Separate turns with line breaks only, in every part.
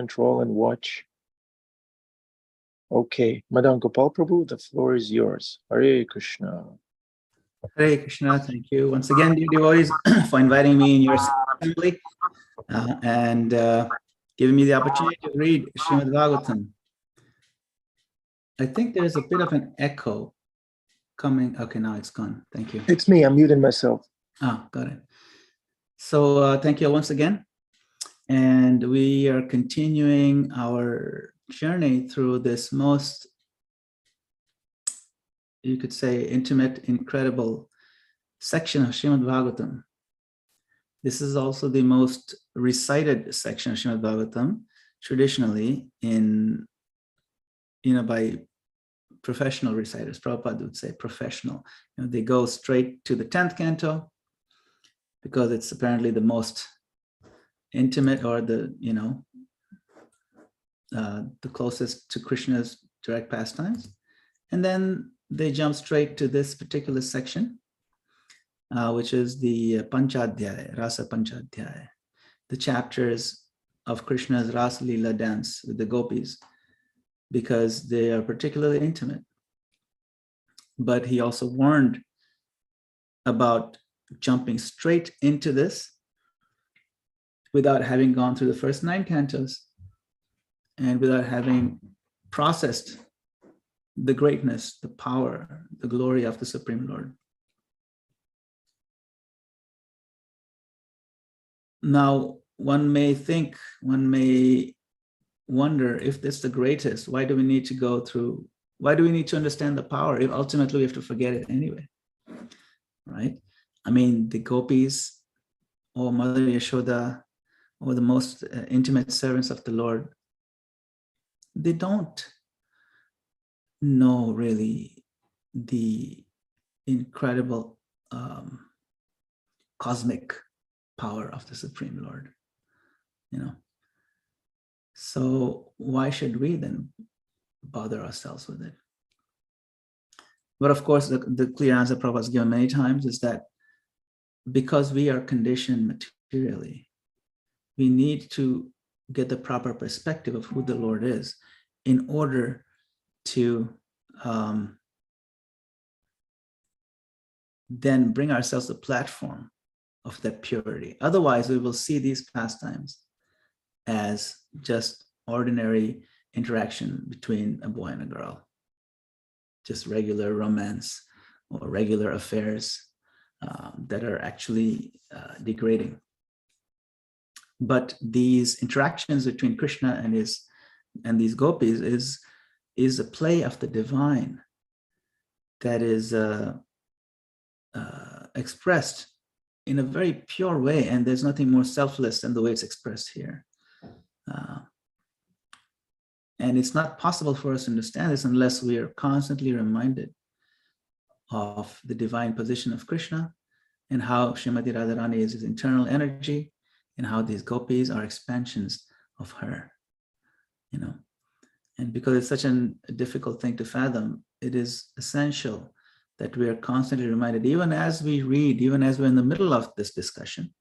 control and watch. Okay, Madam Gopal Prabhu, the floor is yours. Hare Krishna.
Hare Krishna, thank you once again, dear devotees, for inviting me in your assembly and giving me the opportunity to read Srimad Bhagavatam. I think there's a bit of an echo coming. Okay, now it's gone. Thank you.
It's me. I'm muting myself.
Ah, got it. So thank you once again. And we are continuing our journey through this most, you could say, intimate, incredible section of Srimad Bhagavatam. This is also the most recited section of Srimad Bhagavatam, traditionally by professional reciters. Prabhupada would say professional. They go straight to the 10th canto because it's apparently the most intimate, or the closest to Krishna's direct pastimes. And then they jump straight to this particular section, which is the Panchadhyaya, Rasa Panchadhyaya, the chapters of Krishna's Rasa Leela dance with the gopis, because they are particularly intimate. But he also warned about jumping straight into this without having gone through the first 9 cantos and without having processed the greatness, the power, the glory of the Supreme Lord. Now, one may wonder, if this is the greatest, why do we need to understand the power if ultimately we have to forget it anyway, right? I mean, the gopis, or Mother Yashoda, or the most intimate servants of the Lord, they don't know really the incredible cosmic power of the Supreme Lord, So why should we then bother ourselves with it? But of course, the clear answer Prabhupada has given many times is that because we are conditioned materially, we need to get the proper perspective of who the Lord is in order to then bring ourselves to the platform of that purity. Otherwise, we will see these pastimes as just ordinary interaction between a boy and a girl, just regular romance or regular affairs that are actually degrading. But these interactions between Krishna and these gopis is a play of the divine that is expressed in a very pure way, and there's nothing more selfless than the way it's expressed here. And it's not possible for us to understand this unless we are constantly reminded of the divine position of Krishna and how Srimati Radharani is his internal energy and how these gopis are expansions of her, And because it's such a difficult thing to fathom, it is essential that we are constantly reminded, even as we read, even as we're in the middle of this discussion,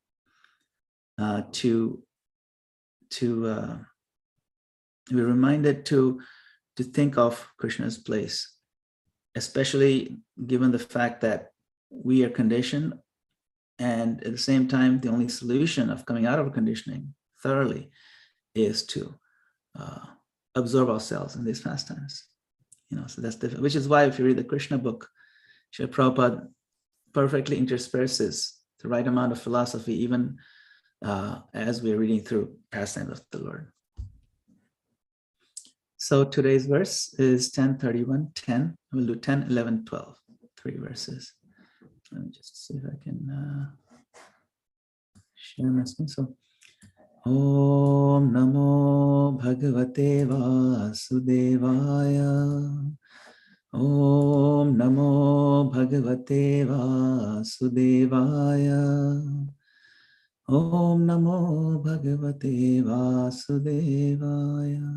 we're reminded to think of Krishna's place, especially given the fact that we are conditioned, and at the same time, the only solution of coming out of conditioning thoroughly is to absorb ourselves in these pastimes. So that's different, which is why if you read the Krishna book, Srila Prabhupada perfectly intersperses the right amount of philosophy, even as we're reading through pastimes of the Lord. So today's verse is 10:31:10. We'll do 10, 11, 12, 3 verses. Let me just see if I can share my screen. So, Om Namo Bhagavate Vasudevaya. Om Namo Bhagavate Vasudevaya. Om Namo Bhagavate Vasudevaya.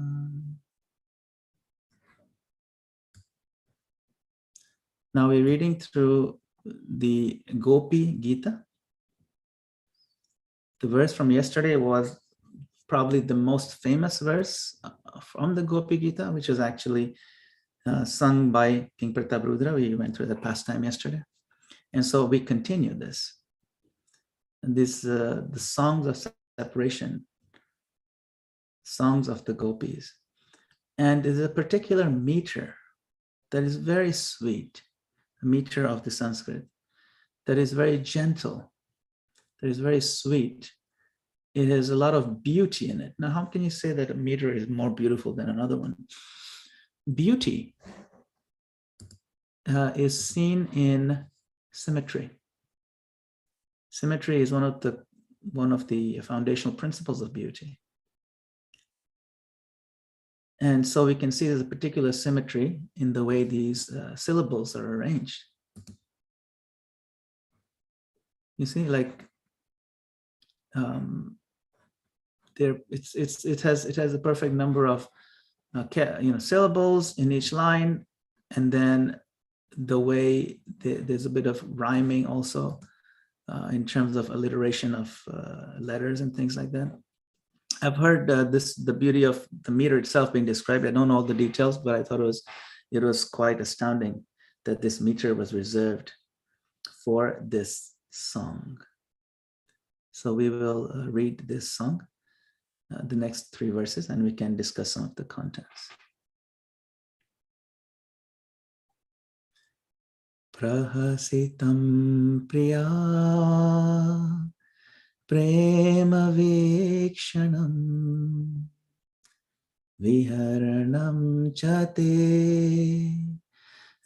Now we're reading through the Gopi Gita. The verse from yesterday was probably the most famous verse from the Gopi Gita, which is actually sung by King Prataparudra. We went through the pastime yesterday. And so we continue this. And this, the songs of separation, songs of the gopis. And there's a particular meter that is very sweet, a meter of the Sanskrit, that is very gentle, that is very sweet. It has a lot of beauty in it. Now, how can you say that a meter is more beautiful than another one? Beauty is seen in symmetry. Symmetry is one of the foundational principles of beauty. And so we can see there's a particular symmetry in the way these syllables are arranged. You see, like it has a perfect number of syllables in each line, and then the way there's a bit of rhyming also in terms of alliteration of letters and things like that. I've heard the beauty of the meter itself being described. I don't know all the details, but I thought it was quite astounding that this meter was reserved for this song. So we will read this song, the next 3 verses, and we can discuss some of the contents. Prahasitam priya prema vekshanam viharanam chate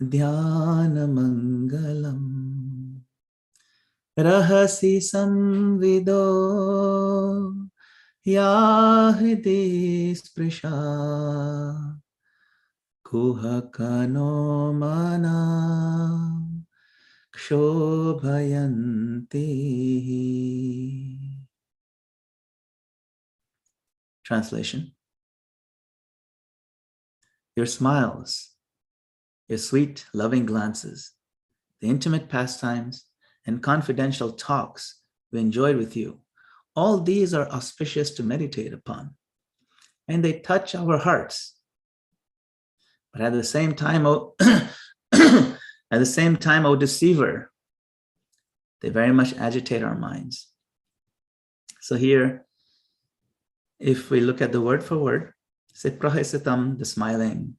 dhyana mangalam rahasi samvido yahidi sprisha kuhakano mana Kshobhayanti. Translation. Your smiles, your sweet, loving glances, the intimate pastimes, and confidential talks we enjoyed with you, all these are auspicious to meditate upon, and they touch our hearts. But at the same time, O deceiver, they very much agitate our minds. So here, if we look at the word for word, Siprahisitam, the smiling,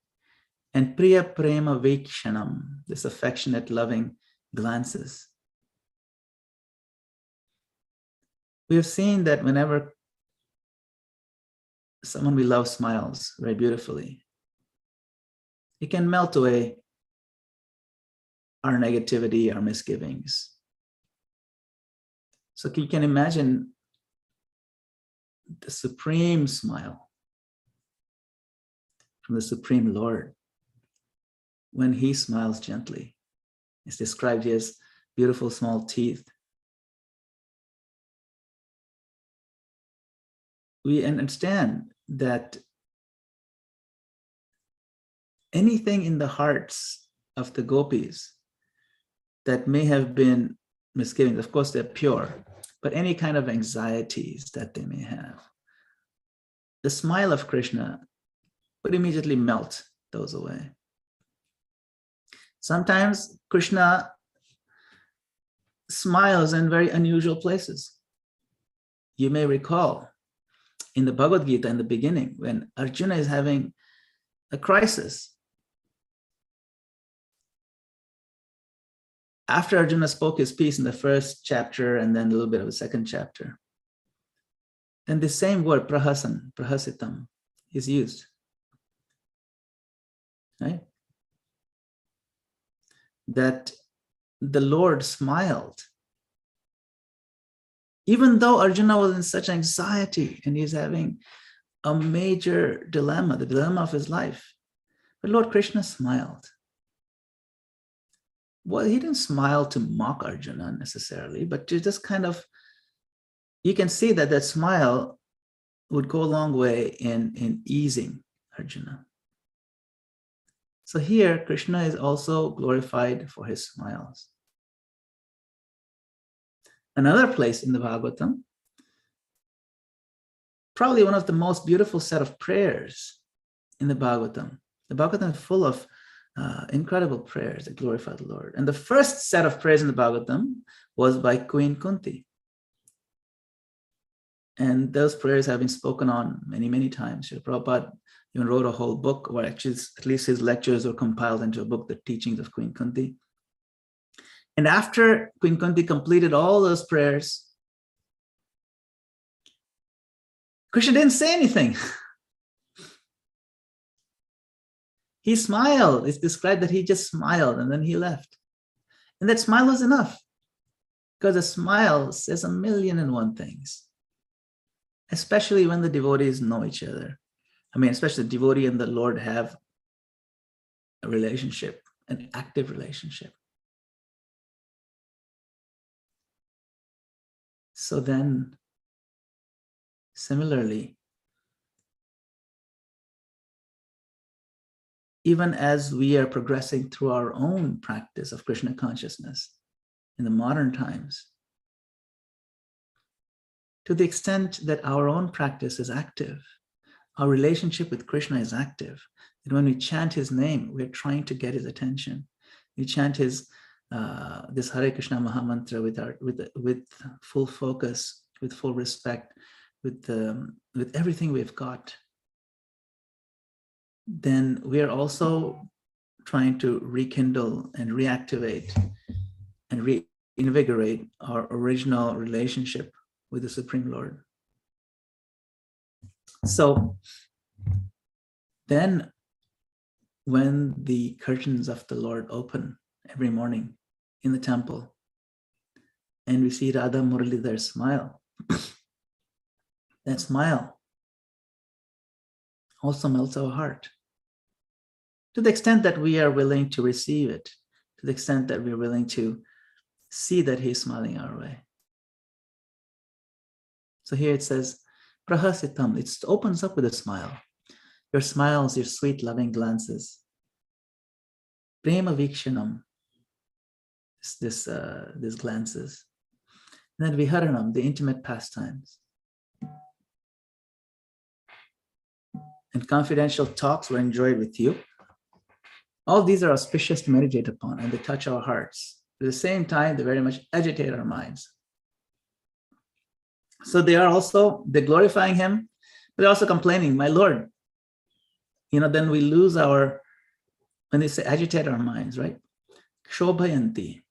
and Priya Prema Vekshanam, this affectionate, loving glances. We have seen that whenever someone we love smiles very beautifully, it can melt away our negativity, our misgivings. So you can imagine the supreme smile from the Supreme Lord when he smiles gently. It's described here as beautiful small teeth. We understand that anything in the hearts of the gopis that may have been misgivings, of course they're pure, but any kind of anxieties that they may have, the smile of Krishna would immediately melt those away. Sometimes Krishna smiles in very unusual places. You may recall in the Bhagavad Gita in the beginning when Arjuna is having a crisis. After Arjuna spoke his piece in the first chapter and then a little bit of a second chapter, then the same word, prahasitam, is used. Right? That the Lord smiled. Even though Arjuna was in such anxiety and he's having a major dilemma, the dilemma of his life, but Lord Krishna smiled. Well, he didn't smile to mock Arjuna necessarily, but to just kind of, you can see that that smile would go a long way in easing Arjuna. So here, Krishna is also glorified for his smiles. Another place in the Bhagavatam, probably one of the most beautiful set of prayers in the Bhagavatam. The Bhagavatam is full of incredible prayers that glorify the Lord. And the first set of prayers in the Bhagavatam was by Queen Kunti. And those prayers have been spoken on many, many times. Srila Prabhupada even wrote a whole book, or actually at least his lectures were compiled into a book, The Teachings of Queen Kunti. And after Queen Kunti completed all those prayers, Krishna didn't say anything. He smiled. It's described that he just smiled and then he left. And that smile was enough, because a smile says 1,000,001 things, especially when the devotees know each other. I mean, especially the devotee and the Lord have a relationship, an active relationship. So then, similarly, even as we are progressing through our own practice of Krishna consciousness in the modern times, to the extent that our own practice is active, our relationship with Krishna is active, that when we chant his name, we're trying to get his attention. We chant his this Hare Krishna Mahamantra with full focus, with full respect, with everything we've got. Then we are also trying to rekindle and reactivate and reinvigorate our original relationship with the Supreme Lord. So then when the curtains of the Lord open every morning in the temple, and we see Radha Muralidhar smile, that smile also melts our heart, to the extent that we are willing to receive it, to the extent that we're willing to see that he's smiling our way. So here it says, Prahasitam, it opens up with a smile. Your smiles, your sweet, loving glances. Prema Vikshanam, this glances. And then Viharanam, the intimate pastimes. And confidential talks were enjoyed with you. All these are auspicious to meditate upon, and they touch our hearts. At the same time, they very much agitate our minds. So they're glorifying him, but they're also complaining, my Lord. Then we lose when they say agitate our minds, right? Shobhayanti.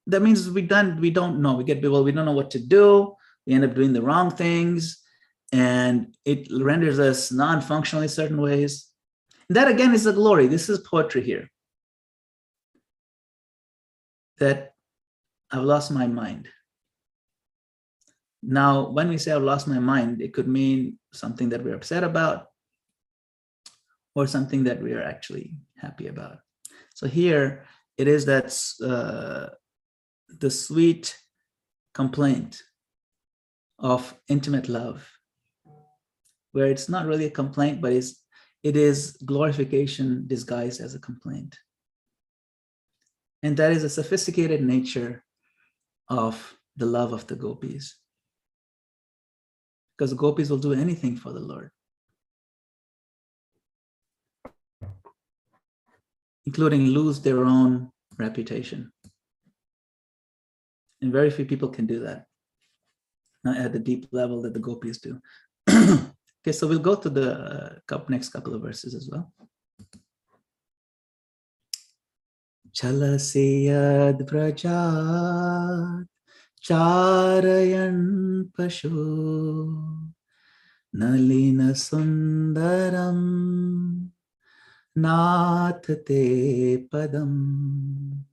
That means we don't know. We don't know what to do. We end up doing the wrong things, and it renders us non-functional in certain ways. That again is the glory. This is poetry here. That I've lost my mind. Now, when we say I've lost my mind, it could mean something that we're upset about, or something that we are actually happy about. So here it is that the sweet complaint of intimate love, where it's not really a complaint, but it is glorification disguised as a complaint. And that is a sophisticated nature of the love of the gopis. Because the gopis will do anything for the Lord, including lose their own reputation. And very few people can do that, not at the deep level that the gopis do. Okay, so we'll go to the next couple of verses as well. Chalasiyad vrajat charayan pashu nalina sundaram nathate padam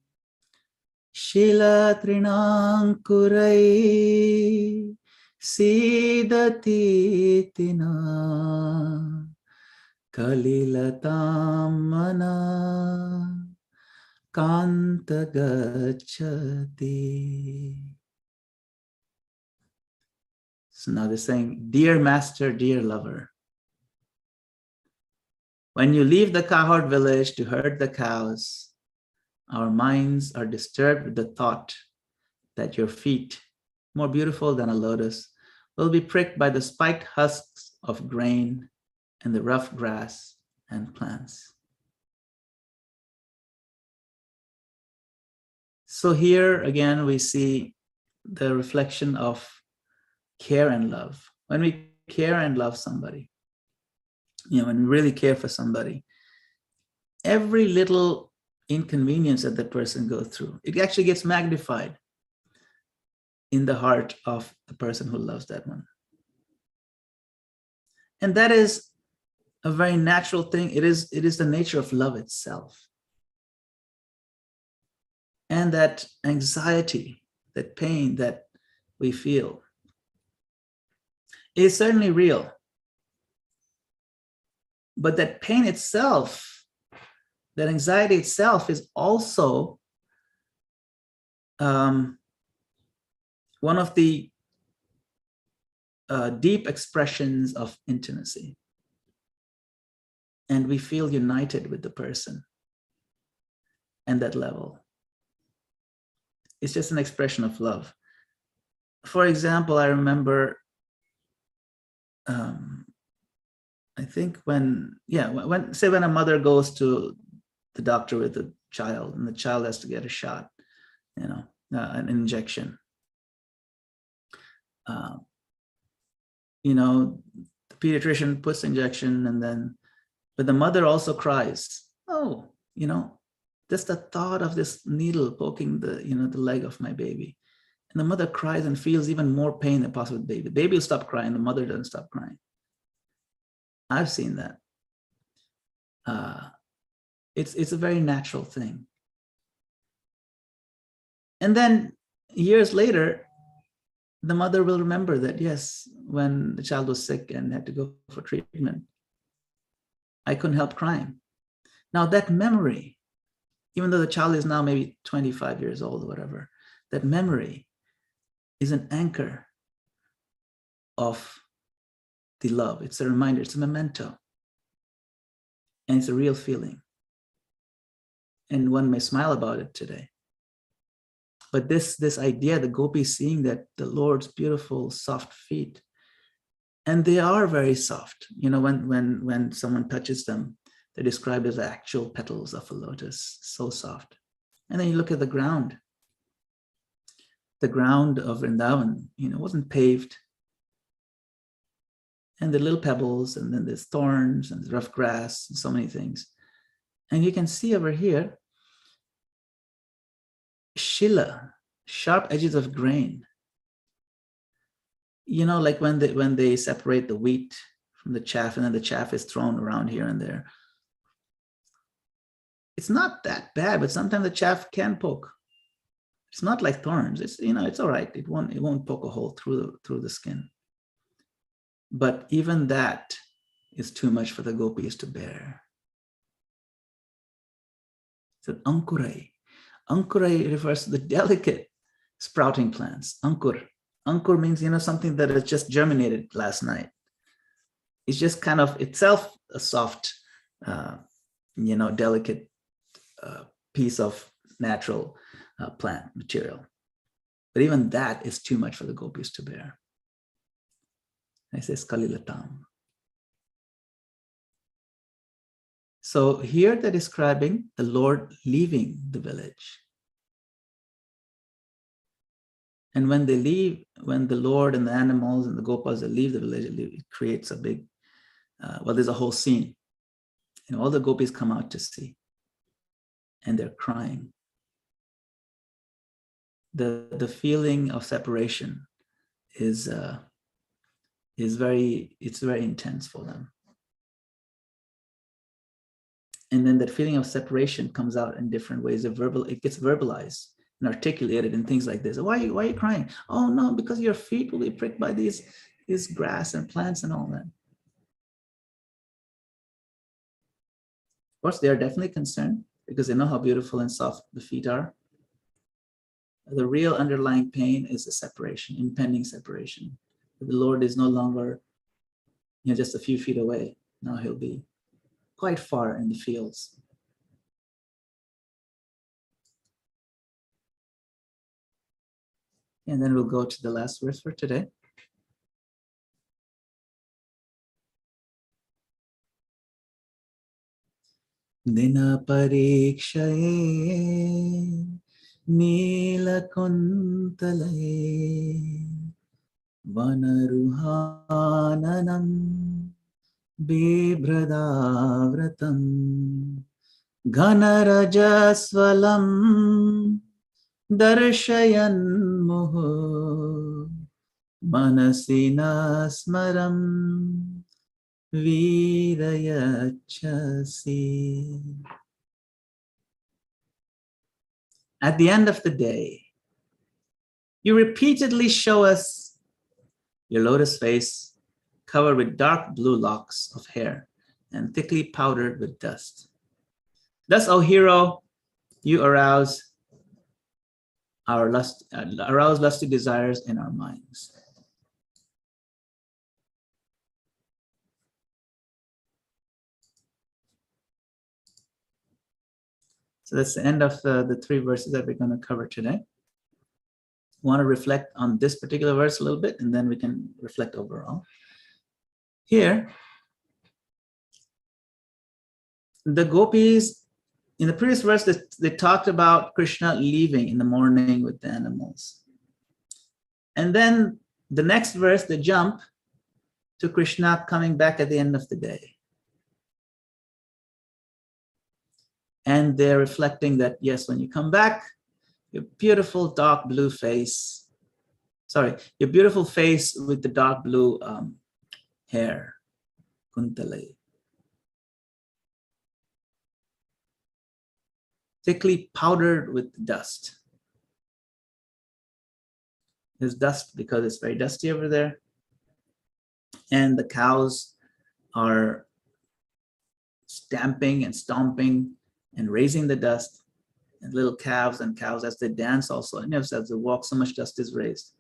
shila trinankurai Sidati tina kalilatamana kanta gacchati. So now they're saying, dear master, dear lover, when you leave the cowherd village to herd the cows, our minds are disturbed with the thought that your feet, more beautiful than a lotus, will be pricked by the spiked husks of grain and the rough grass and plants. So here again, we see the reflection of care and love. When we care and love somebody, when we really care for somebody, every little inconvenience that the person goes through, it actually gets magnified in the heart of the person who loves that one. And that is a very natural thing. It is the nature of love itself. And that anxiety, that pain that we feel is certainly real. But that pain itself, that anxiety itself is also one of the deep expressions of intimacy. And we feel united with the person and that level. It's just an expression of love. For example, I remember, I think when a mother goes to the doctor with a child and the child has to get a shot, an injection. The pediatrician puts the injection but the mother also cries. Oh, just the thought of this needle poking the leg of my baby. And the mother cries and feels even more pain than possible with the baby. The baby will stop crying, the mother doesn't stop crying. I've seen that. It's a very natural thing. And then years later, the mother will remember that, yes, when the child was sick and had to go for treatment, I couldn't help crying. Now that memory, even though the child is now maybe 25 years old or whatever, that memory is an anchor of the love. It's a reminder, it's a memento. And it's a real feeling. And one may smile about it today. But this idea, the gopis seeing that the Lord's beautiful, soft feet, and they are very soft. When someone touches them, they're described as actual petals of a lotus, so soft. And then you look at the ground. The ground of Vrindavan, wasn't paved. And the little pebbles, and then there's thorns and rough grass and so many things. And you can see over here, shila, sharp edges of grain. Like when they separate the wheat from the chaff, and then the chaff is thrown around here and there. It's not that bad, but sometimes the chaff can poke. It's not like thorns. It's all right. It won't poke a hole through the skin. But even that is too much for the gopis to bear. It's an ankurai. Ankurai refers to the delicate sprouting plants. Ankur. Ankur means, something that has just germinated last night. It's just kind of itself a soft, delicate piece of natural plant material. But even that is too much for the gopis to bear. I say skalilatam. So here they're describing the Lord leaving the village. And when they leave, when the Lord and the animals and the gopas leave the village, it creates a big, there's a whole scene. And all the gopis come out to see. And they're crying. The feeling of separation is very intense for them. And then that feeling of separation comes out in different ways. It gets verbalized and articulated in things like this. Why are you crying? Oh no, because your feet will be pricked by these grass and plants and all that. Of course, they are definitely concerned because they know how beautiful and soft the feet are. The real underlying pain is a separation, impending separation. The Lord is no longer, just a few feet away. Now he'll be quite far in the fields. And then we'll go to the last verse for today. Dina parikshaye Neelakuntalaye Vanaruhananam Bibradavratam Ghanarajasvalam Darshayan Muhu Manasina Smaram Virayachasi. At the end of the day, you repeatedly show us your lotus face covered with dark blue locks of hair and thickly powdered with dust. Thus, O hero, you arouse lusty desires in our minds. So that's the end of the 3 verses that we're going to cover today. Want to reflect on this particular verse a little bit, and then we can reflect overall. Here, the gopis, in the previous verse, they talked about Krishna leaving in the morning with the animals. And then the next verse, they jump to Krishna coming back at the end of the day. And they're reflecting that, yes, when you come back, your beautiful dark blue face, your beautiful face with the dark blue hair, kuntale, thickly powdered with dust. There's dust because it's very dusty over there. And the cows are stamping and stomping and raising the dust. And little calves and cows, as they dance also, and as they walk, so much dust is raised.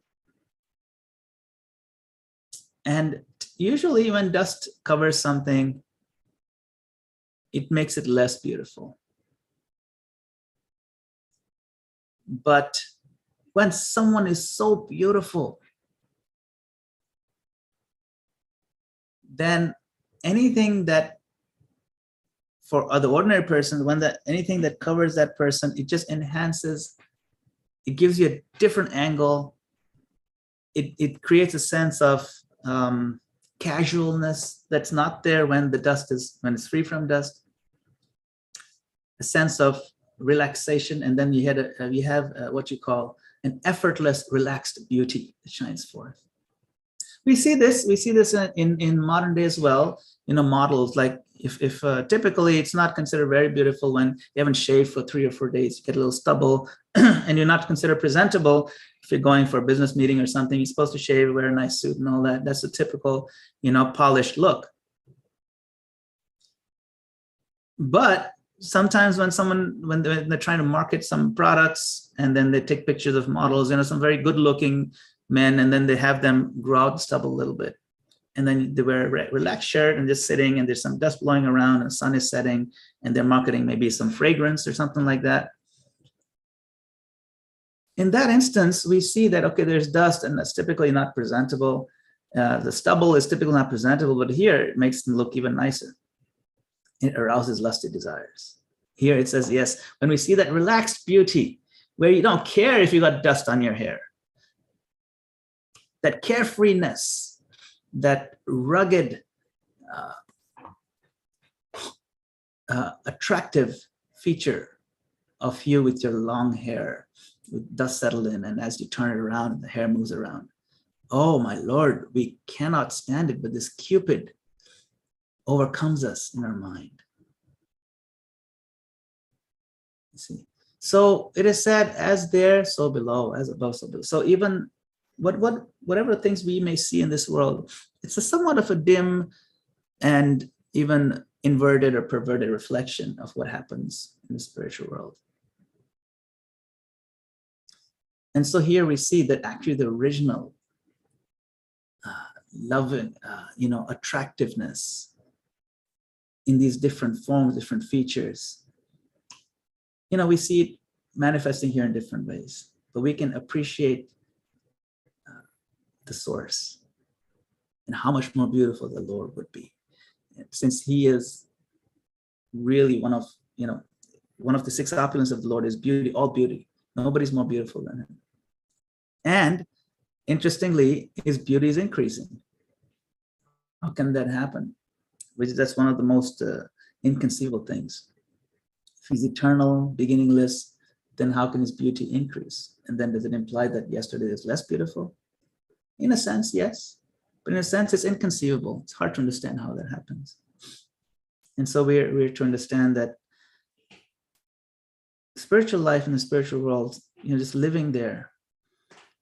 And usually when dust covers something, it makes it less beautiful. But when someone is so beautiful, then anything that, for the ordinary person, anything that covers that person, it just enhances, it gives you a different angle. It creates a sense of casualness that's not there when it's free from dust. A sense of relaxation, and then you have what you call an effortless, relaxed beauty that shines forth. We see this in modern day as well. Models, like if typically it's not considered very beautiful when you haven't shaved for 3 or 4 days, you get a little stubble, and you're not considered presentable. If you're going for a business meeting or something, you're supposed to shave, wear a nice suit and all that. That's a typical, polished look. But sometimes when they're trying to market some products, and then they take pictures of models, some very good looking men, and then they have them grow out the stubble a little bit. And then they wear a relaxed shirt and just sitting, and there's some dust blowing around and the sun is setting, and they're marketing maybe some fragrance or something like that. In that instance, we see that, okay, there's dust, and that's typically not presentable. The stubble is typically not presentable, but here it makes them look even nicer. It arouses lusty desires. Here it says, yes, when we see that relaxed beauty, where you don't care if you got dust on your hair, that carefreeness, that rugged, attractive feature of you with your long hair, with dust settled in, and as you turn it around and the hair moves around. Oh my Lord, we cannot stand it, but this Cupid overcomes us in our mind. You see, so it is said, as there, so below, as above, so below. So even whatever things we may see in this world, it's a somewhat of a dim and even inverted or perverted reflection of what happens in the spiritual world. And so here we see that actually the original loving, attractiveness in these different forms, different features, we see it manifesting here in different ways, but we can appreciate the source and how much more beautiful the Lord would be, since he is really one of the six opulence of the Lord is beauty, all beauty. Nobody's more beautiful than him. And interestingly, his beauty is increasing. How can that happen? That's one of the most inconceivable things. If he's eternal, beginningless, then how can his beauty increase? And then does it imply that yesterday is less beautiful? In a sense, yes. But in a sense, it's inconceivable. It's hard to understand how that happens. And so we're to understand that spiritual life in the spiritual world, just living there,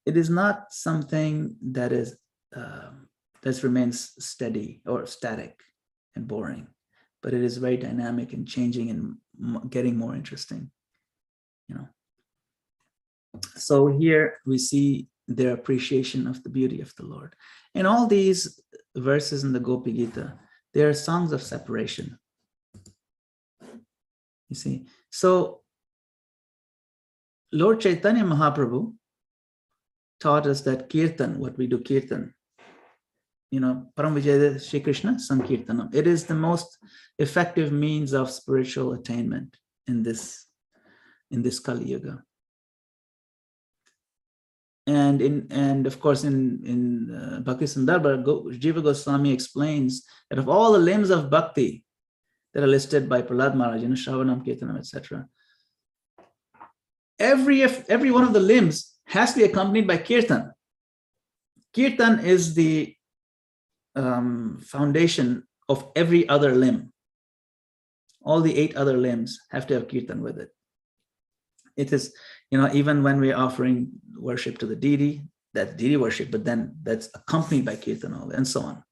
it is not something that remains steady or static and boring, but it is very dynamic and changing and getting more interesting. So here we see their appreciation of the beauty of the Lord. And all these verses in the Gopi Gita, they are songs of separation. You see, so Lord Chaitanya Mahaprabhu taught us that kirtan, what we do kirtan, Param Vijaya Shri Krishna Sankirtanam. It is the most effective means of spiritual attainment in this Kali Yuga. And of course in Bhakti Sandarbha, Jiva Goswami explains that of all the limbs of bhakti that are listed by Prahlad Maharaj, Shravanam, Kirtanam, etc., every one of the limbs has to be accompanied by kirtan. Kirtan is the foundation of every other limb. All the 8 other limbs have to have kirtan with it. It is, even when we're offering worship to the deity, that's deity worship, but then that's accompanied by kirtan, and so on.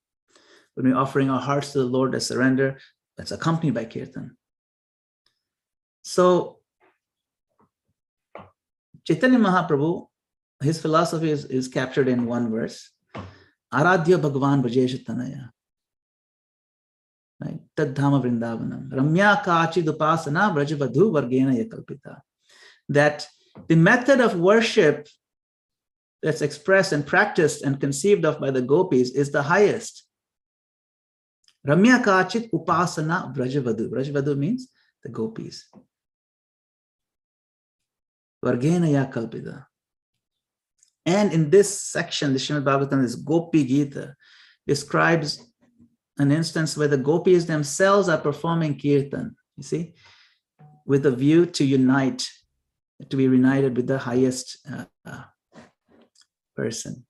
When we're offering our hearts to the Lord as surrender, that's accompanied by kirtan. So Chaitanya Mahaprabhu, his philosophy is captured in one verse. Aradhya Bhagavan Brajesha Tanaya. Right? Tadhama Vrindavanam. Ramya Kachid Upasana Brajavadhu Vargena Yakalpita. That the method of worship that's expressed and practiced and conceived of by the gopis is the highest. Ramya Kachit Upasana Brajavadhu. Brajavadhu means the gopis. Vargena Yakalpita. And in this section, the Srimad Bhagavatam, this Gopi Gita, describes an instance where the gopis themselves are performing kirtan, you see, with a view to be reunited with the highest person.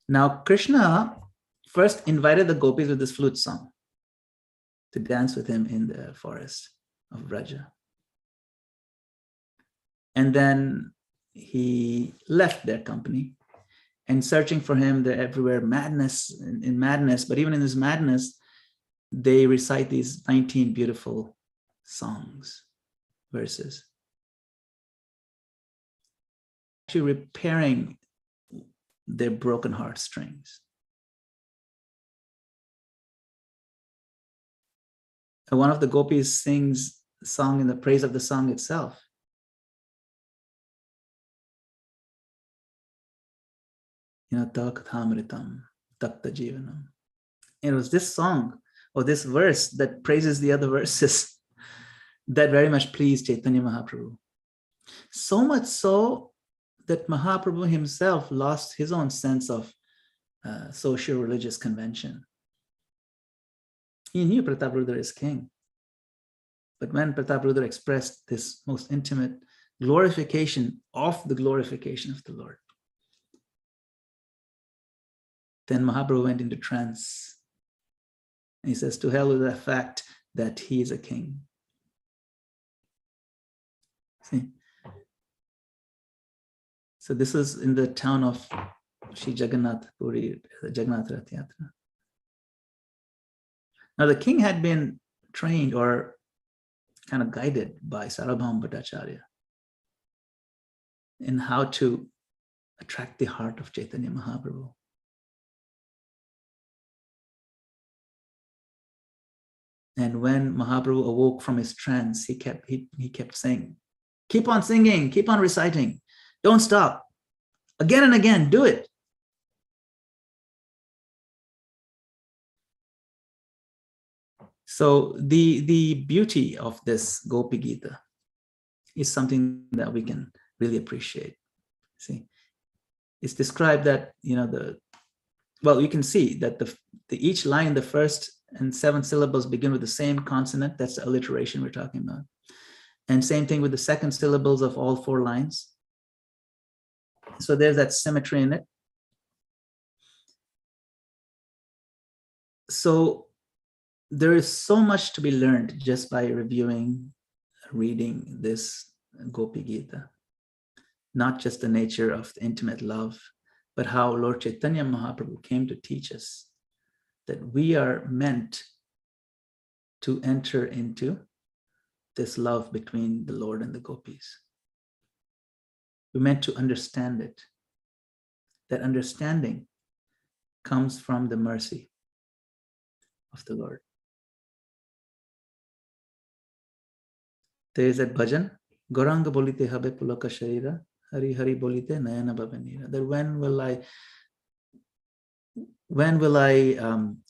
Now, Krishna first invited the gopis with this flute song to dance with him in the forest of Vraja. And then he left their company, and searching for him, they're everywhere, in madness. But even in this madness, they recite these 19 beautiful verses. Actually repairing their broken heartstrings. And one of the gopis sings a song in the praise of the song itself. Takathamritam, Takta Jivanam. It was this song or this verse that praises the other verses that very much pleased Chaitanya Mahaprabhu. So much so that Mahaprabhu himself lost his own sense of social religious convention. He knew Prataprudra is king. But when Prataprudra expressed this most intimate glorification of the glorification of the Lord, then Mahaprabhu went into trance. And he says, to hell with the fact that he is a king. See? So this is in the town of Shri Jagannath Puri, Jagannath Rath Yatra. Now the king had been trained or kind of guided by Sarabham Bhattacharya in how to attract the heart of Chaitanya Mahaprabhu. And when Mahaprabhu awoke from his trance, he kept saying, keep on singing, keep on reciting, don't stop. Again and again, do it. So the beauty of this Gopi Gita is something that we can really appreciate. See, it's described that, you can see that each line, the first and 7 syllables begin with the same consonant. That's the alliteration we're talking about. And same thing with the second syllables of all 4 lines. So there's that symmetry in it. So there is so much to be learned just by reading this Gopi Gita. Not just the nature of the intimate love, but how Lord Chaitanya Mahaprabhu came to teach us that we are meant to enter into this love between the Lord and the gopis. We're meant to understand it. That understanding comes from the mercy of the Lord. There is that bhajan, Goranga bolite habe pulaka sharira, Hari Hari bolite nayana bhavanira. That when will I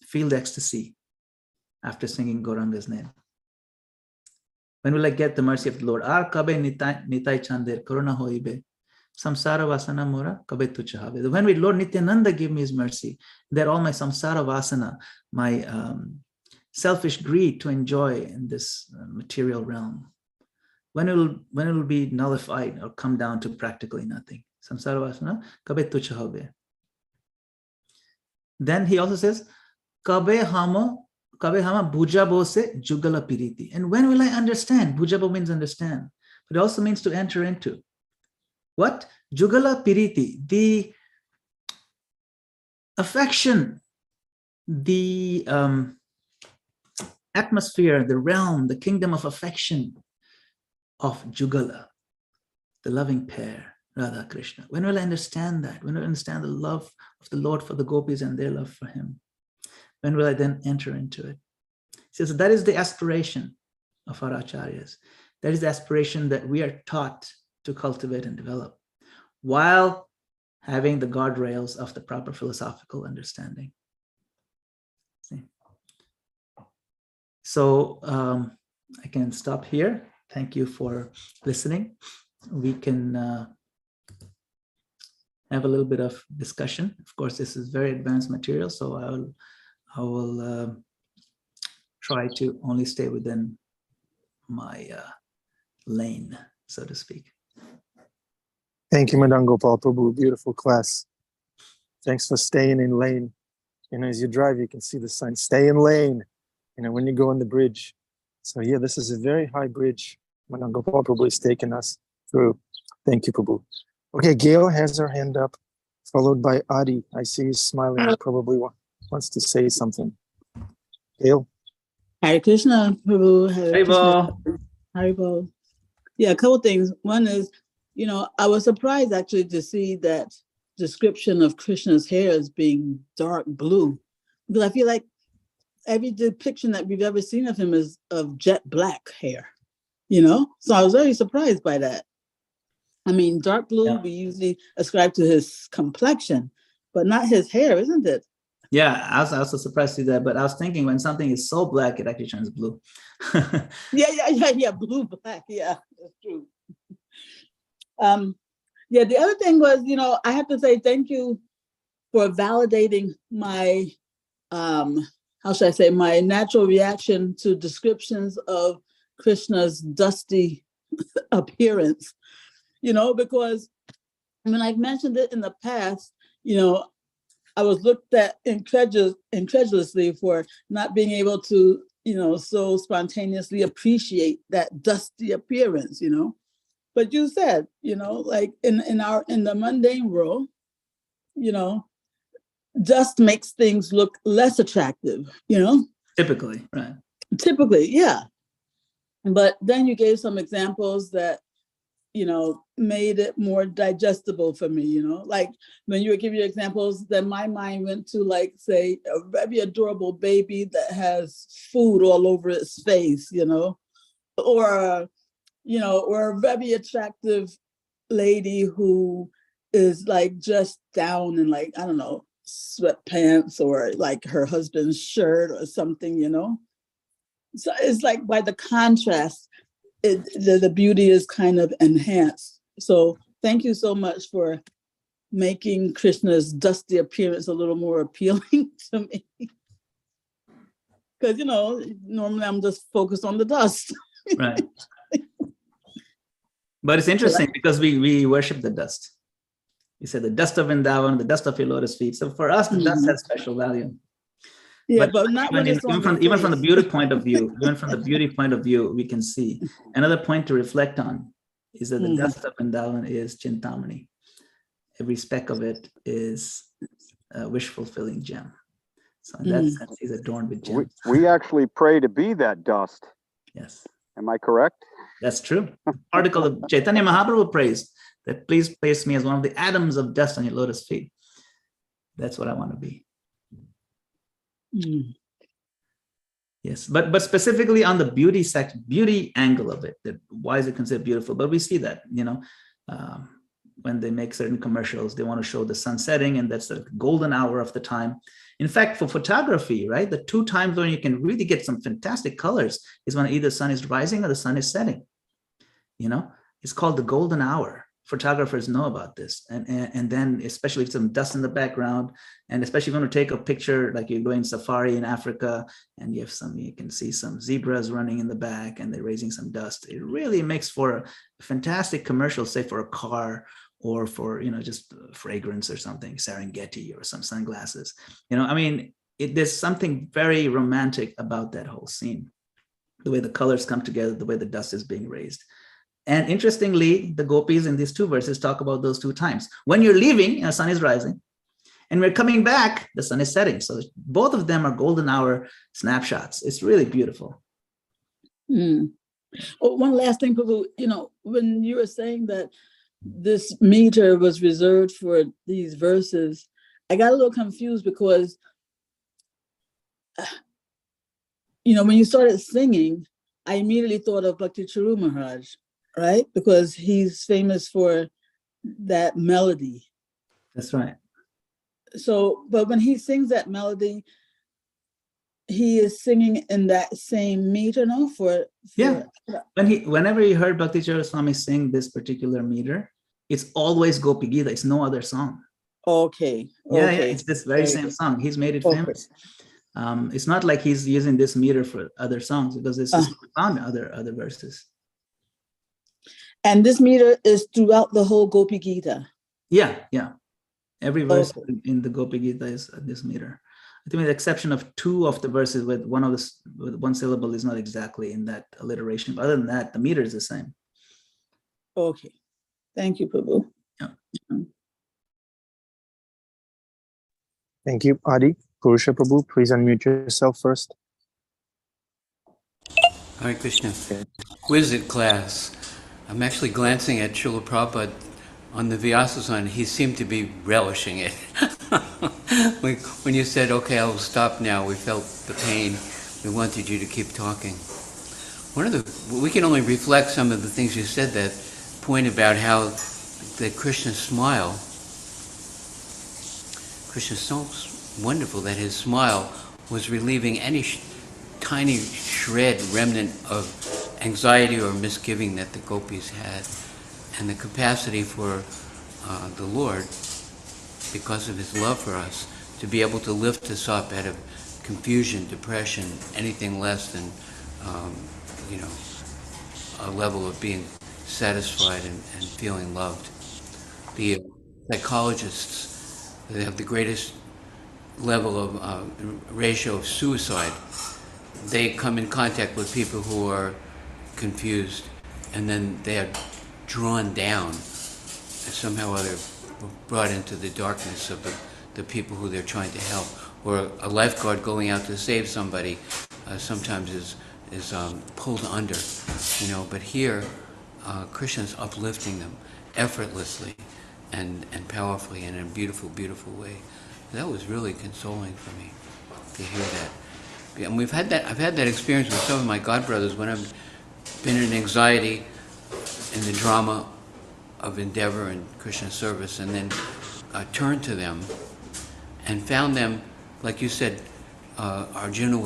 feel the ecstasy after singing Gauranga's name? When will I get the mercy of the Lord? Ar kabe nitai chander karuna hoibe. Samsara vasana mora kabe tu chahabe. When will Lord Nityananda give me his mercy, that all my samsara vasana, my selfish greed to enjoy in this material realm, when it will be nullified or come down to practically nothing. Samsara vasana kabe tu chahabe. Then he also says, kabe hama bhujabo se jugala piriti. And when will I understand? Bhujabo means understand, but it also means to enter into. What? Jugala piriti, the affection, the atmosphere, the realm, the kingdom of affection of Jugala, the loving pair, Radha Krishna. When will I understand that? When will I understand the love of the Lord for the gopis and their love for him? When will I then enter into it? He says that is the aspiration of our acharyas. That is the aspiration that we are taught to cultivate and develop, while having the guardrails of the proper philosophical understanding. See? So I can stop here. Thank you for listening. We can have a little bit of discussion. Of course, this is very advanced material, so I will try to only stay within my lane, so to speak.
Thank you, Madam Gopal Prabhu. Beautiful class. Thanks for staying in lane. As you drive, you can see the sign, stay in lane, when you go on the bridge. So yeah, this is a very high bridge Madam Gopal Prabhu is taking us through. Thank you, Prabhu. Okay, Gail has her hand up, followed by Adi. I see he's smiling. He probably wants to say something. Gail?
Hare Krishna, Prabhu. Hare Krishna.
Haribo.
Haribo. Yeah, a couple things. One is, I was surprised actually to see that description of Krishna's hair as being dark blue, because I feel like every depiction that we've ever seen of him is of jet black hair, So I was very surprised by that. I mean, dark blue, we usually ascribe to his complexion, but not his hair, isn't it?
Yeah, I was also surprised to see that, but I was thinking when something is so black, it actually turns blue.
Yeah, blue, black, yeah, that's true. The other thing was, I have to say thank you for validating my, my natural reaction to descriptions of Krishna's dusty appearance, because I've mentioned it in the past, I was looked at incredulously for not being able to, so spontaneously appreciate that dusty appearance, But you said, like in the mundane world, dust makes things look less attractive,
Typically, right.
Typically, yeah. But then you gave some examples that, made it more digestible for me, like when you were giving your examples, then my mind went to, like, say, a very adorable baby that has food all over its face, or a very attractive lady who is like just down in, like, I don't know, sweatpants or like her husband's shirt or something, So it's like by the contrast, the beauty is kind of enhanced. So thank you so much for making Krishna's dusty appearance a little more appealing to me. Because, normally I'm just focused on the dust.
Right. But it's interesting because we worship the dust. We say the dust of Vrindavan, the dust of your lotus feet. So for us, the dust has special value.
Yeah, but not when it's on
even from the beauty point of view, we can see. Another point to reflect on is that the dust of Vrindavan is Chintamani. Every speck of it is a wish-fulfilling gem. So in that sense, he's adorned with gems.
We actually pray to be that dust.
Yes.
Am I correct?
That's true. Article of Chaitanya Mahaprabhu prays that please place me as one of the atoms of dust on your lotus feet. That's what I want to be. Yes, but specifically on the beauty angle of it, that why is it considered beautiful? But we see that, when they make certain commercials, they want to show the sun setting, and that's the golden hour of the time. In fact, for photography, right, the two times when you can really get some fantastic colors is when either the sun is rising or the sun is setting. It's called the golden hour. Photographers know about this, and then especially some dust in the background, and especially if you want to take a picture like you're going safari in Africa, and you can see some zebras running in the back, and they're raising some dust. It really makes for a fantastic commercial, say for a car, or for just fragrance or something, Serengeti or some sunglasses. There's something very romantic about that whole scene, the way the colors come together, the way the dust is being raised. And interestingly, the gopis in these two verses talk about those two times. When you're leaving, the sun is rising, and we're coming back, the sun is setting. So both of them are golden hour snapshots. It's really beautiful.
Oh, one last thing, Prabhu, when you were saying that this meter was reserved for these verses, I got a little confused because, when you started singing, I immediately thought of Bhakti Charu Maharaj, right? Because he's famous for that melody.
That's right.
So, but when he sings that melody, he is singing in that same meter, no?
Yeah. Whenever you heard Bhakti Charu Swami sing this particular meter, it's always Gopi Gita. It's no other song.
Okay.
Yeah, it's this very same song. He's made it famous. It's not like he's using this meter for other songs, because this is found in other verses.
And this meter is throughout the whole Gopi Gita.
Yeah. Every verse in the Gopi Gita is this meter. I think with the exception of two of the verses with one syllable is not exactly in that alliteration. But other than that, the meter is the same.
Okay. Thank you, Prabhu.
Yeah.
Thank you, Adi. Purusha Prabhu, please unmute yourself first.
Hare Krishna. Exquisite class. I'm actually glancing at Srila Prabhupada on the Vyasasana. He seemed to be relishing it. When you said, okay, I'll stop now, we felt the pain. We wanted you to keep talking. We can only reflect some of the things you said, that point about how the Krishna's so wonderful that his smile was relieving any tiny shred, remnant of anxiety or misgiving that the gopis had. And the capacity for the Lord, because of his love for us, to be able to lift us up out of confusion, depression, anything less than a level of being satisfied and feeling loved. The psychologists, they have the greatest level of ratio of suicide. They come in contact with people who are confused, and then they are drawn down, and somehow or other brought into the darkness of the people who they're trying to help. Or a lifeguard going out to save somebody sometimes is pulled under, but here Krishna's uplifting them effortlessly and powerfully and in a beautiful, beautiful way. That was really consoling for me to hear that. And I've had that experience with some of my godbrothers when I've been in anxiety in the drama of endeavor and Krishna service, and then turned to them and found them, like you said, Arjuna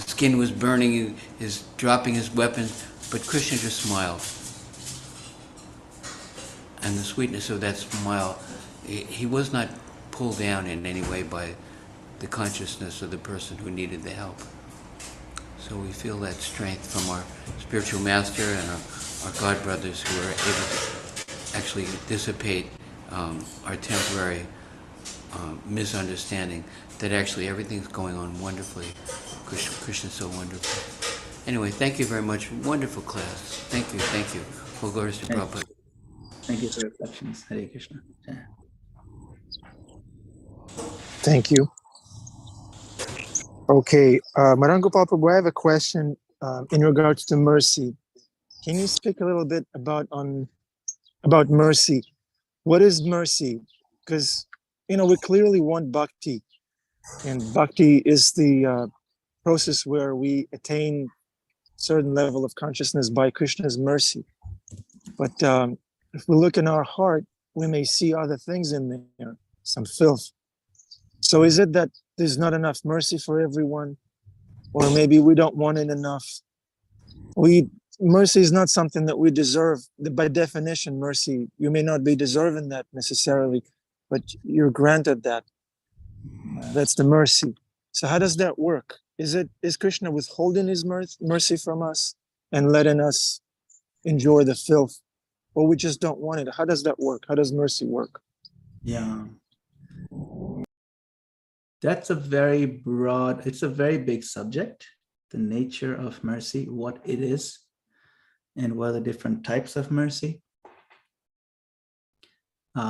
the skin was burning, his dropping his weapons, but Krishna just smiled. And the sweetness of that smile, he was not pulled down in any way by the consciousness of the person who needed the help. So we feel that strength from our spiritual master and our God brothers who are able to actually dissipate our temporary misunderstanding, that actually everything's going on wonderfully. Krishna's so wonderful. Anyway, thank you very much. Wonderful class. Thank you, thank you. Full glories to Prabhupada.
Thank you for your reflections. Hare Krishna. Yeah.
Thank you. Okay, Madana Gopal Prabhu, I have a question in regards to mercy. Can you speak a little bit about mercy? What is mercy? Because we clearly want bhakti, and bhakti is the process where we attain certain level of consciousness by Krishna's mercy. But if we look in our heart, we may see other things in there, some filth. So is it that there's not enough mercy for everyone? Or maybe we don't want it enough? Mercy is not something that we deserve. By definition, mercy, you may not be deserving that necessarily, but you're granted that. That's the mercy. So how does that work? Is Krishna withholding his mercy from us and letting us enjoy the filth? Or we just don't want it? How does that work? How does mercy work?
Yeah. That's a very broad, it's a very big subject, the nature of mercy, what it is, and what are the different types of mercy. There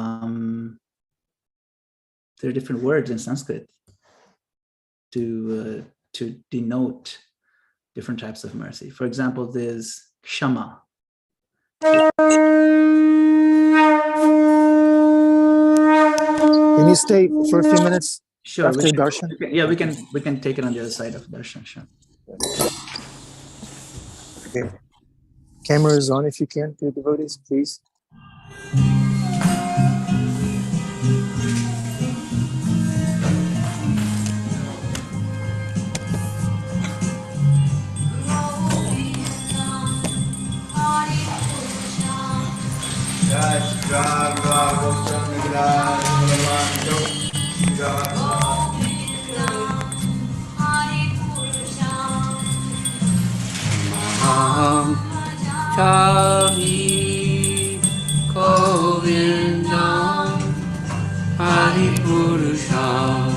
are different words in Sanskrit to denote different types of mercy. For example, there's kshama.
Can you stay for a few minutes?
Sure.
After darshan?
Yeah, we can take it on the other side of darshan. Sure.
Okay. Camera is on if you can, dear devotees, please.
Chami Govindam Hari Purusham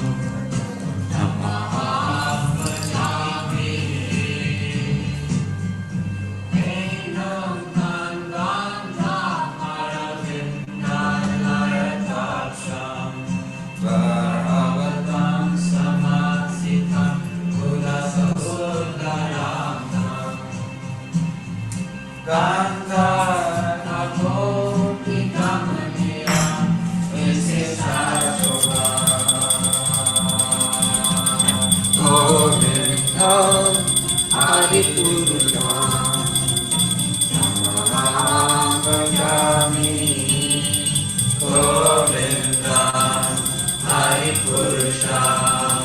Hari Purusham Namahami Govindam Hari Purusham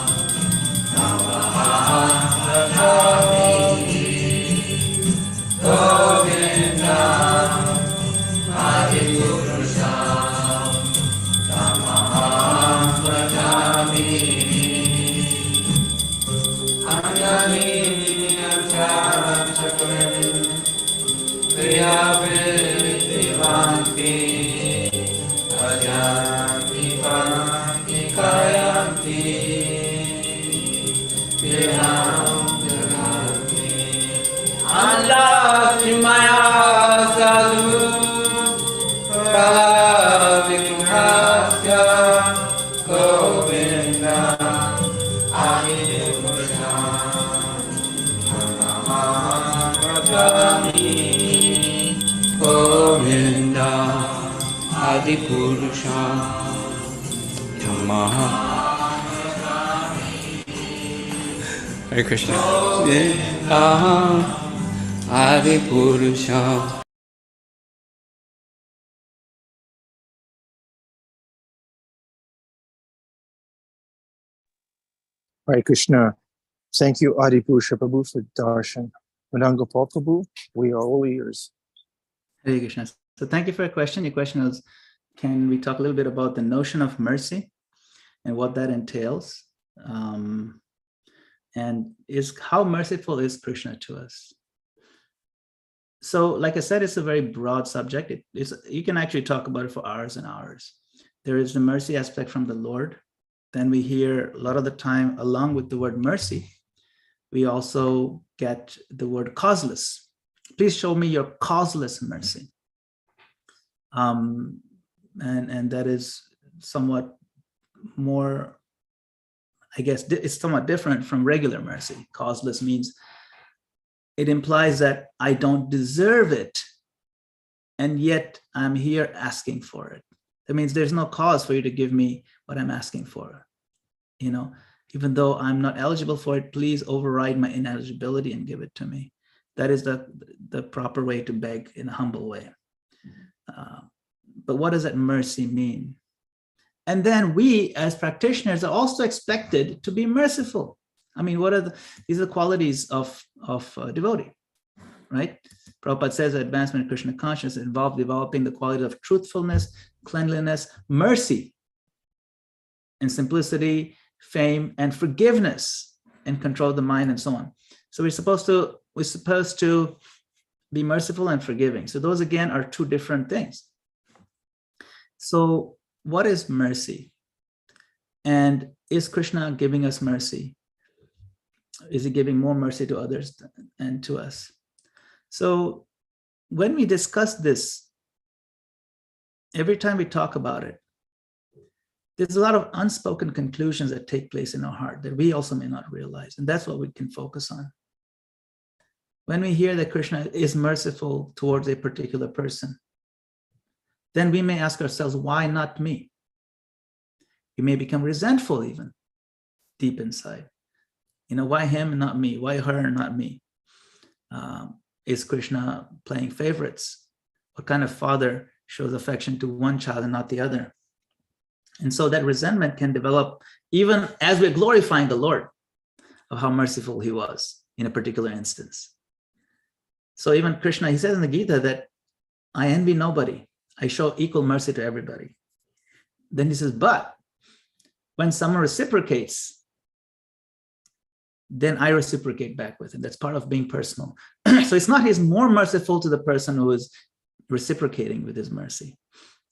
Namahami Govindam Hari Purusham Namahami Anjani Priyavivanti Ajanti Panti Kayanti Vinam Jananti Anjati Maya Sadhu Pravikrasya Govinda Ahim Govinda Adi Purusha Namaha. Hare Krishna. Adi Purusha.
Hare Krishna. Thank you, Adipusha Prabhu, for darshan. Madana Gopal Prabhu, we are all ears.
Hare Krishna. So thank you for your question. Your question was, can we talk a little bit about the notion of mercy and what that entails? And is how merciful is Krishna to us? So, like I said, it's a very broad subject. You can actually talk about it for hours and hours. There is the mercy aspect from the Lord. Then we hear a lot of the time, along with the word mercy, we also get the word causeless. Please show me your causeless mercy. And that is somewhat more, I guess, it's somewhat different from regular mercy. Causeless means it implies that I don't deserve it, and yet I'm here asking for it. That means there's no cause for you to give me what I'm asking for. You know, even though I'm not eligible for it, please override my ineligibility and give it to me. That is the proper way to beg in a humble way. But what does that mercy mean? And then we, as practitioners, are also expected to be merciful. I mean, these are the qualities of a devotee, right? Prabhupada says that advancement of Krishna consciousness involves developing the quality of truthfulness, cleanliness, mercy, and simplicity, fame, and forgiveness, and control of the mind, and so on. So we're supposed to be merciful and forgiving. So those again are two different things. So what is mercy? And is Krishna giving us mercy? Is he giving more mercy to others and to us? So when we discuss this, every time we talk about it, there's a lot of unspoken conclusions that take place in our heart that we also may not realize. And that's what we can focus on. When we hear that Krishna is merciful towards a particular person, then we may ask ourselves, why not me? We may become resentful even deep inside. You know, why him and not me? Why her and not me? Is Krishna playing favorites? What kind of father shows affection to one child and not the other? And so that resentment can develop even as we're glorifying the Lord of how merciful he was in a particular instance. So even Krishna, he says in the Gita that I envy nobody. I show equal mercy to everybody. Then he says, but when someone reciprocates, then I reciprocate back with him. That's part of being personal. So it's not he's more merciful to the person who is reciprocating with his mercy.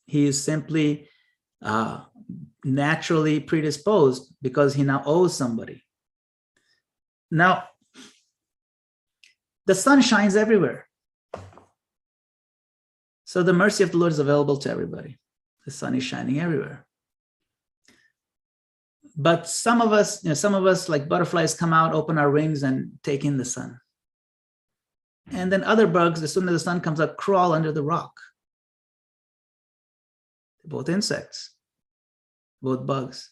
He is simply naturally predisposed because he now owes somebody. Now, the sun shines everywhere. So the mercy of the Lord is available to everybody. The sun is shining everywhere. But some of us like butterflies come out, open our wings and take in the sun. And then other bugs, as soon as the sun comes up, crawl under the rock. Both insects, both bugs.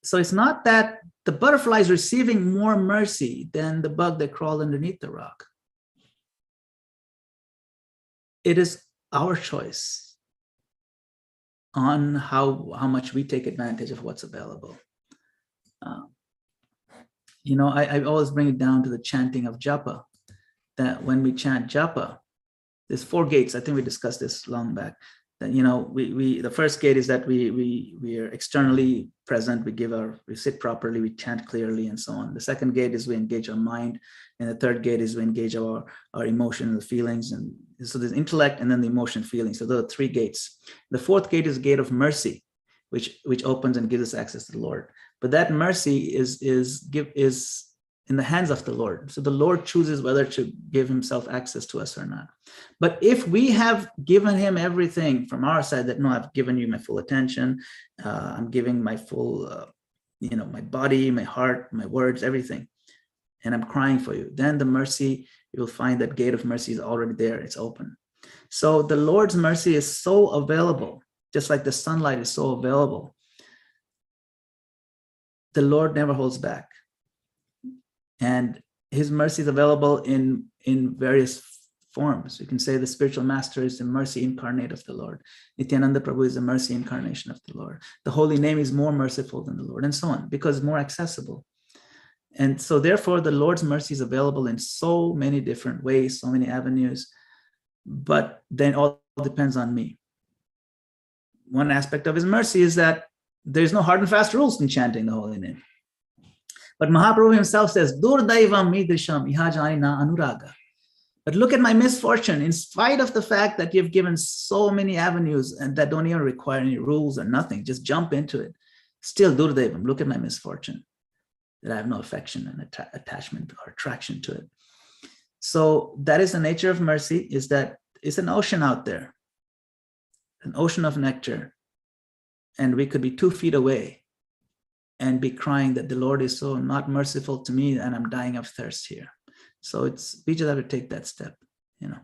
So it's not that the butterfly is receiving more mercy than the bug that crawled underneath the rock. It is our choice on how much we take advantage of what's available. I always bring it down to the chanting of japa, that when we chant japa, there's 4 gates. I think we discussed this long back. That, we the first gate is that we are externally present, we sit properly, we chant clearly, and so on. The second gate is we engage our mind, and the third gate is we engage our emotion and the feelings. And so there's intellect and then the emotion and feelings. So there are 3 gates. The 4th gate is gate of mercy, which opens and gives us access to the Lord. But that mercy is in the hands of the Lord. So the Lord chooses whether to give himself access to us or not. But if we have given him everything from our side, that no, I've given you my full attention, I'm giving my full, my body, my heart, my words, everything, and I'm crying for you, then the mercy, you'll find that gate of mercy is already there, it's open. So the Lord's mercy is so available, just like the sunlight is so available. The Lord never holds back. And his mercy is available in various forms. You can say the spiritual master is the mercy incarnate of the Lord. Nityananda Prabhu is the mercy incarnation of the Lord. The holy name is more merciful than the Lord, and so on, because it's more accessible. And so therefore, the Lord's mercy is available in so many different ways, so many avenues, but then all depends on me. One aspect of his mercy is that there's no hard and fast rules in chanting the holy name. But Mahaprabhu himself says, Durdaivam midrisham ihajani na anuraga. But look at my misfortune, in spite of the fact that you've given so many avenues and that don't even require any rules or nothing, just jump into it. Still, Durdaivam, look at my misfortune, that I have no affection and attachment or attraction to it. So that is the nature of mercy, is that it's an ocean out there, an ocean of nectar. And we could be 2 feet away and be crying that the Lord is so not merciful to me and I'm dying of thirst here. So we just have to take that step, you know.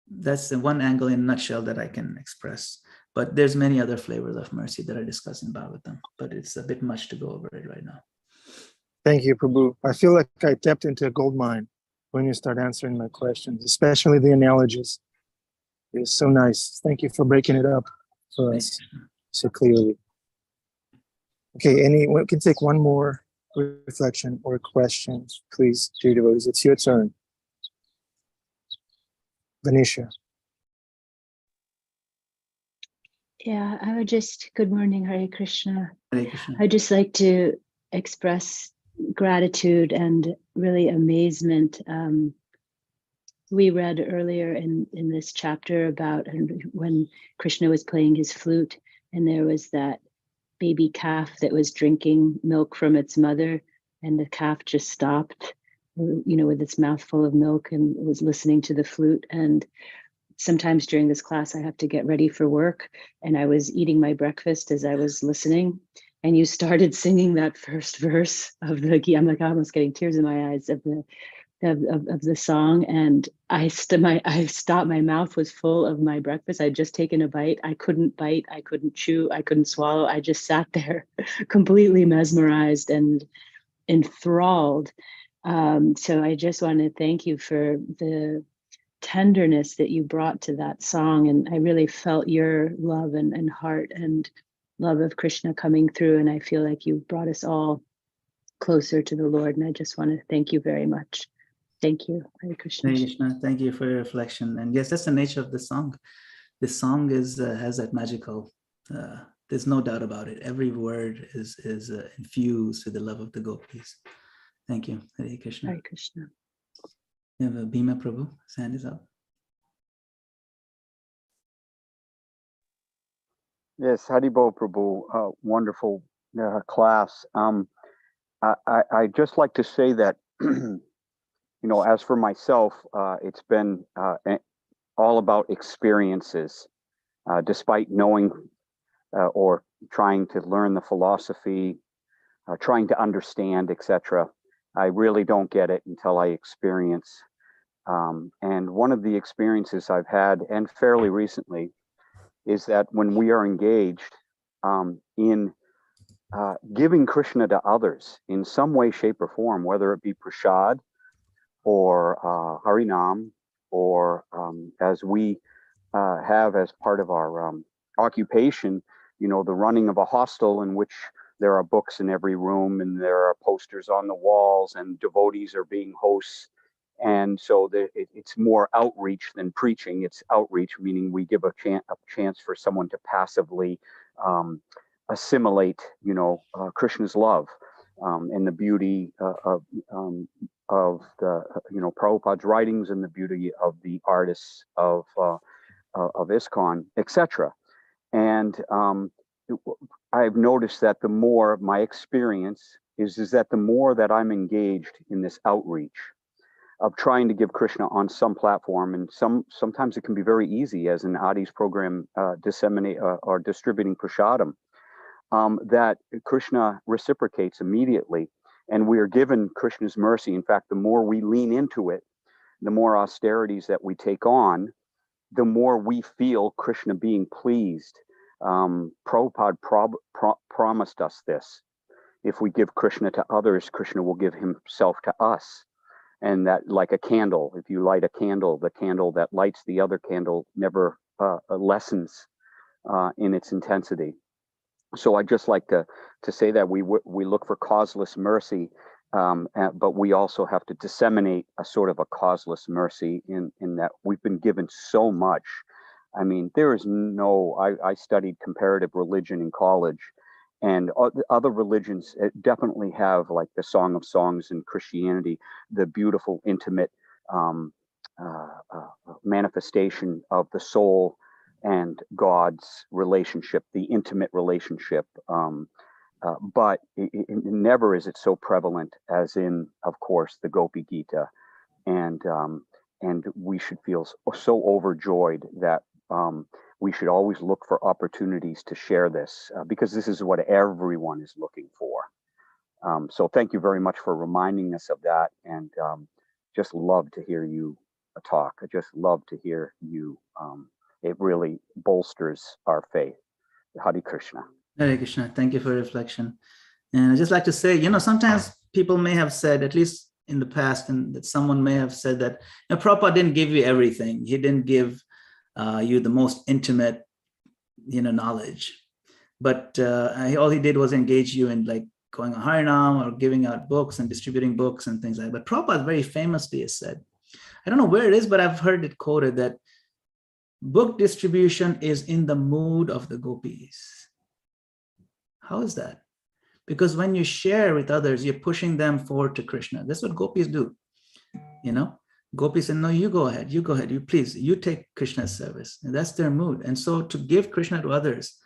That's the one angle in a nutshell that I can express. But there's many other flavors of mercy that I discuss in Bhagavatam, but it's a bit much to go over it right now.
Thank you, Prabhu. I feel like I tapped into a gold mine when you start answering my questions, especially the analogies. It was so nice. Thank you for breaking it up for us so clearly. Okay, we can take one more reflection or question, please, dear devotees. It's your turn. Vanisha.
Yeah, I would just, good morning, Hare Krishna.
Hare Krishna.
I'd just like to express gratitude and really amazement. We read earlier in this chapter about when Krishna was playing his flute, and there was that baby calf that was drinking milk from its mother, and the calf just stopped, you know, with its mouth full of milk and was listening to the flute. And sometimes during this class, I have to get ready for work, and I was eating my breakfast as I was listening, and you started singing that first verse of the, I'm like almost getting tears in my eyes of the song, and I stopped. My mouth was full of my breakfast. I'd just taken a bite. I couldn't bite. I couldn't chew. I couldn't swallow. I just sat there, completely mesmerized and enthralled. So I just want to thank you for the tenderness that you brought to that song, and I really felt your love and heart and love of Krishna coming through, and I feel like you brought us all closer to the Lord, and I just want to thank you very much. Thank you, Hare Krishna.
Hare Krishna. Thank you for your reflection. And yes, that's the nature of the song. This song has that magical, there's no doubt about it. Every word is infused with the love of the gopis. Thank you, Hare Krishna.
Hare Krishna.
We have a Bhima Prabhu, his hand is up.
Yes, Haribol Prabhu, wonderful class. I just like to say that, you know, as for myself, it's been all about experiences, despite knowing or trying to learn the philosophy, trying to understand, etc. I really don't get it until I experience. And one of the experiences I've had, and fairly recently, is that when we are engaged in giving Krishna to others in some way, shape, or form, whether it be prasad or harinam, or as we have as part of our occupation, you know, the running of a hostel in which there are books in every room and there are posters on the walls and devotees are being hosts. And so it's more outreach than preaching. It's outreach, meaning we give a chance for someone to passively assimilate, you know, Krishna's love and the beauty of the, you know, Prabhupada's writings and the beauty of the artists of ISKCON, etc. And I've noticed that the more my experience is that the more that I'm engaged in this outreach of trying to give Krishna on some platform, and sometimes it can be very easy as an Adi's program disseminate or distributing prasadam, that Krishna reciprocates immediately, and we are given Krishna's mercy. In fact, the more we lean into it, the more austerities that we take on, the more we feel Krishna being pleased. Prabhupada promised us this. If we give Krishna to others, Krishna will give himself to us. And that, like a candle, if you light a candle, the candle that lights the other candle never lessens in its intensity. So I just like to say that we look for causeless mercy, but we also have to disseminate a sort of a causeless mercy in that we've been given so much. I mean, there is I studied comparative religion in college, and other religions definitely have, like the Song of Songs in Christianity, the beautiful, intimate manifestation of the soul and God's relationship, the intimate relationship. But never is it so prevalent as in, of course, the Gopi Gita. And we should feel so overjoyed that we should always look for opportunities to share this, because this is what everyone is looking for. So thank you very much for reminding us of that, and just love to hear you talk. I just love to hear you. It really bolsters our faith. Hare Krishna.
Hare Krishna. Thank you for reflection. And I just like to say, sometimes people may have said, at least in the past, and that someone may have said that Prabhupada didn't give you everything. He didn't give you the most intimate, knowledge. But all he did was engage you in like going on Harinam or giving out books and distributing books and things like that. But Prabhupada very famously has said, I don't know where it is, but I've heard it quoted that book distribution is in the mood of the gopis. How is that? Because when you share with others, you're pushing them forward to Krishna. That's what gopis do. Gopis say, no, you go ahead, you please, you take Krishna's service. And that's their mood. And so to give Krishna to others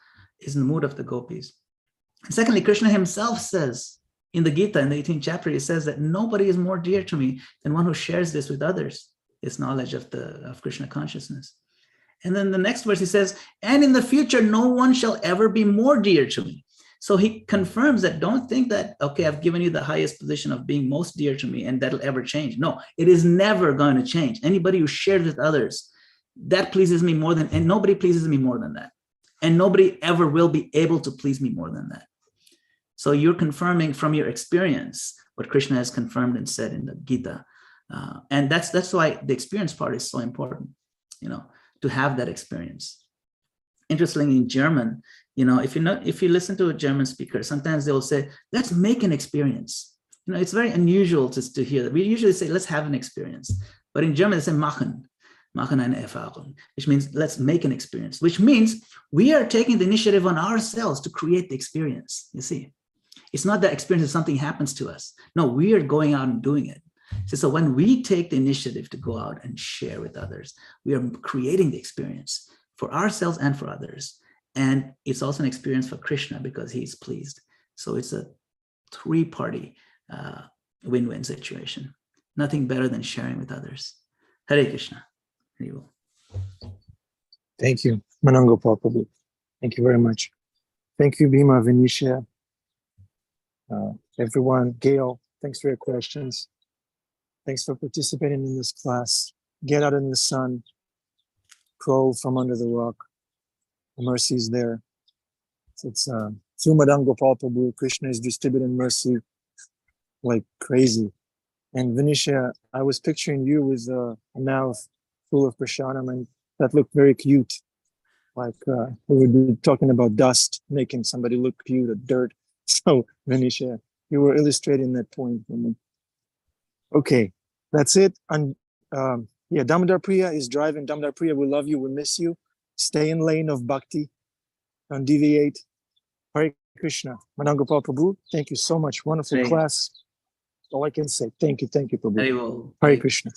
is in the mood of the gopis. And secondly, Krishna himself says in the Gita, in the 18th chapter, he says that nobody is more dear to me than one who shares this with others, this knowledge of Krishna consciousness. And then the next verse he says, and in the future, no one shall ever be more dear to me. So he confirms that don't think that, okay, I've given you the highest position of being most dear to me and that'll ever change. No, it is never going to change. Anybody who shares with others, that pleases me more than, and nobody pleases me more than that. And nobody ever will be able to please me more than that. So you're confirming from your experience what Krishna has confirmed and said in the Gita. And that's why the experience part is so important, to have that experience. Interestingly, in German, if you listen to a German speaker, sometimes they will say, let's make an experience. It's very unusual to hear that. We usually say, let's have an experience. But in German, they say, machen eine Erfahrung, which means let's make an experience, which means we are taking the initiative on ourselves to create the experience. You see, it's not that experience if something happens to us. No, we are going out and doing it. So when we take the initiative to go out and share with others, we are creating the experience for ourselves and for others. And it's also an experience for Krishna because he's pleased. So it's a three-party win-win situation. Nothing better than sharing with others. Hare Krishna.
Thank you, Madana Gopal Prabhu. Thank you very much. Thank you, Bhima, Venetia, everyone. Gail, thanks for your questions. Thanks for participating in this class. Get out in the sun, crawl from under the rock. The mercy is there. It's through Madana Gopal Prabhu, Krishna is distributing mercy like crazy. And Venetia, I was picturing you with a mouth full of prasadam, and that looked very cute. Like we would be talking about dust, making somebody look cute, or dirt. So Venetia, you were illustrating that point for me. Okay, that's it. And yeah, Damodar Priya is driving. Damodar Priya, we love you, we miss you. Stay in lane of bhakti. Don't deviate. Hare Krishna. Madana Gopal Prabhu, thank you so much. Wonderful class. All I can say. Thank you, Prabhu. Hare Krishna.